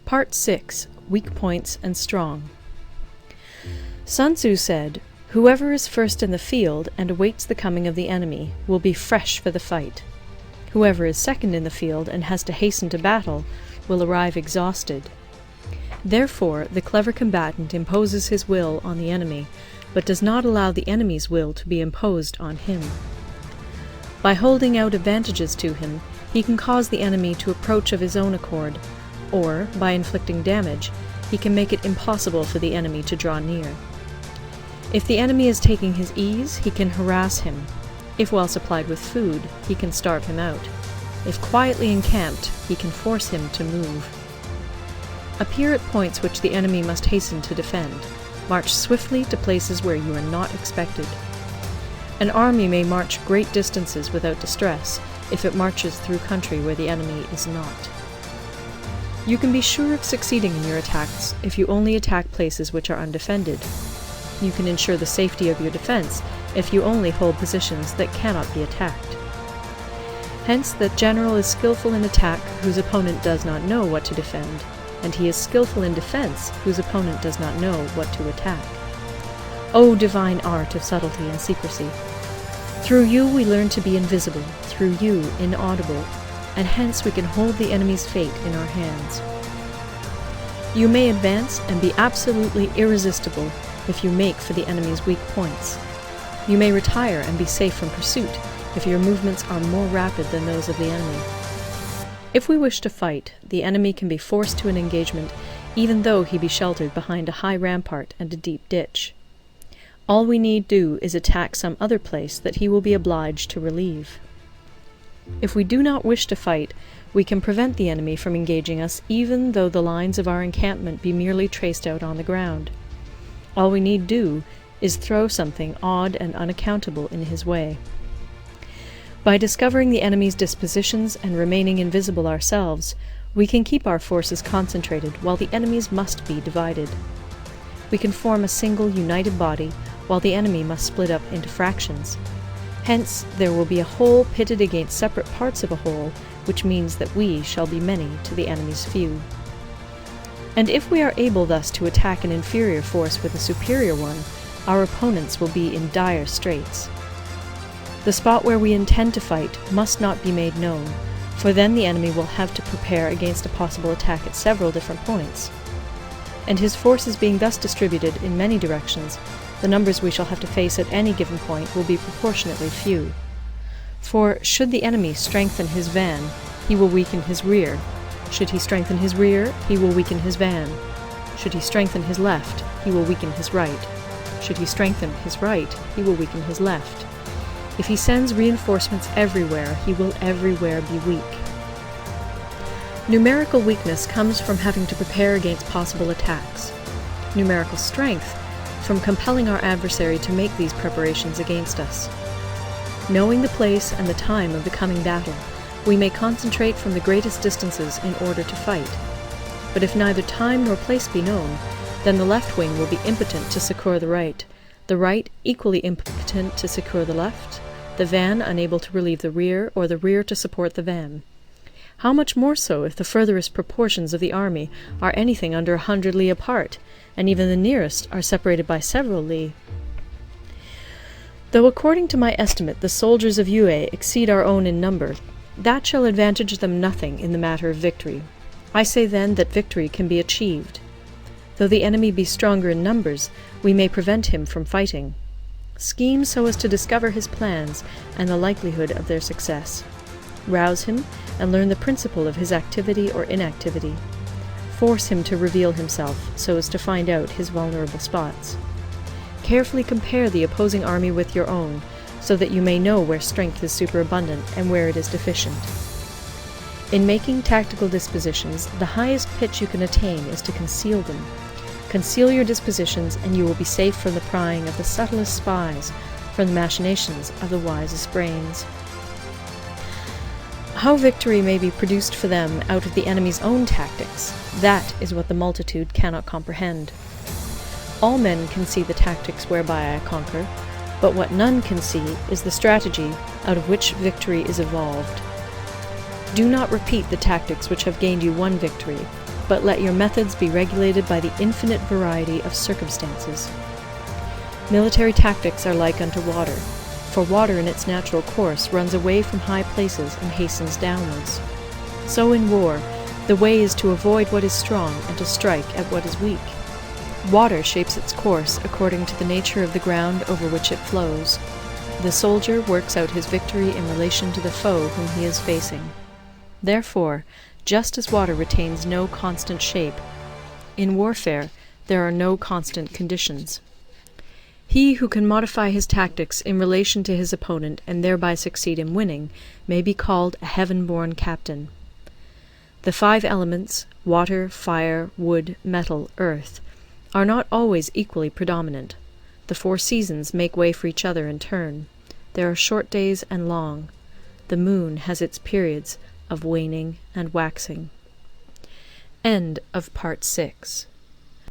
Part 6. Weak Points and Strong. Sun Tzu said, "Whoever is first in the field and awaits the coming of the enemy will be fresh for the fight. Whoever is second in the field and has to hasten to battle will arrive exhausted." Therefore, the clever combatant imposes his will on the enemy, but does not allow the enemy's will to be imposed on him. By holding out advantages to him, he can cause the enemy to approach of his own accord, or, by inflicting damage, he can make it impossible for the enemy to draw near. If the enemy is taking his ease, he can harass him. If well supplied with food, he can starve him out. If quietly encamped, he can force him to move. Appear at points which the enemy must hasten to defend. March swiftly to places where you are not expected. An army may march great distances without distress if it marches through country where the enemy is not. You can be sure of succeeding in your attacks if you only attack places which are undefended. You can ensure the safety of your defense if you only hold positions that cannot be attacked. Hence, that general is skillful in attack whose opponent does not know what to defend, and he is skillful in defense whose opponent does not know what to attack. O divine art of subtlety and secrecy! Through you we learn to be invisible, through you inaudible, and hence we can hold the enemy's fate in our hands. You may advance and be absolutely irresistible if you make for the enemy's weak points. You may retire and be safe from pursuit if your movements are more rapid than those of the enemy. If we wish to fight, the enemy can be forced to an engagement even though he be sheltered behind a high rampart and a deep ditch. All we need do is attack some other place that he will be obliged to relieve. If we do not wish to fight, we can prevent the enemy from engaging us even though the lines of our encampment be merely traced out on the ground. All we need do is throw something odd and unaccountable in his way. By discovering the enemy's dispositions and remaining invisible ourselves, we can keep our forces concentrated while the enemy's must be divided. We can form a single united body while the enemy must split up into fractions. Hence, there will be a whole pitted against separate parts of a whole, which means that we shall be many to the enemy's few. And if we are able thus to attack an inferior force with a superior one, our opponents will be in dire straits. The spot where we intend to fight must not be made known, for then the enemy will have to prepare against a possible attack at several different points. And his forces being thus distributed in many directions, the numbers we shall have to face at any given point will be proportionately few. For should the enemy strengthen his van, he will weaken his rear. Should he strengthen his rear, he will weaken his van. Should he strengthen his left, he will weaken his right. Should he strengthen his right, he will weaken his left. If he sends reinforcements everywhere, he will everywhere be weak. Numerical weakness comes from having to prepare against possible attacks. Numerical strength from compelling our adversary to make these preparations against us. Knowing the place and the time of the coming battle, we may concentrate from the greatest distances in order to fight. But if neither time nor place be known, then the left wing will be impotent to succour the right equally impotent to succour the left, the van unable to relieve the rear, or the rear to support the van. How much more so if the furthest proportions of the army are anything under 100 li apart, and even the nearest are separated by several li. Though according to my estimate the soldiers of Yue exceed our own in number, that shall advantage them nothing in the matter of victory. I say then that victory can be achieved. Though the enemy be stronger in numbers, we may prevent him from fighting. Scheme so as to discover his plans and the likelihood of their success. Rouse him and learn the principle of his activity or inactivity. Force him to reveal himself so as to find out his vulnerable spots. Carefully compare the opposing army with your own, so that you may know where strength is superabundant and where it is deficient. In making tactical dispositions, the highest pitch you can attain is to conceal them. Conceal your dispositions, and you will be safe from the prying of the subtlest spies, from the machinations of the wisest brains. How victory may be produced for them out of the enemy's own tactics, that is what the multitude cannot comprehend. All men can see the tactics whereby I conquer, but what none can see is the strategy out of which victory is evolved. Do not repeat the tactics which have gained you one victory. but let your methods be regulated by the infinite variety of circumstances. Military tactics are like unto water, for water in its natural course runs away from high places and hastens downwards. So in war, the way is to avoid what is strong and to strike at what is weak. Water shapes its course according to the nature of the ground over which it flows. The soldier works out his victory in relation to the foe whom he is facing. Therefore, just as water retains no constant shape, in warfare there are no constant conditions. He who can modify his tactics in relation to his opponent and thereby succeed in winning may be called a heaven-born captain. The 5 elements, water, fire, wood, metal, earth, are not always equally predominant. The 4 seasons make way for each other in turn. There are short days and long. The moon has its periods of waning and waxing. End of Part 6.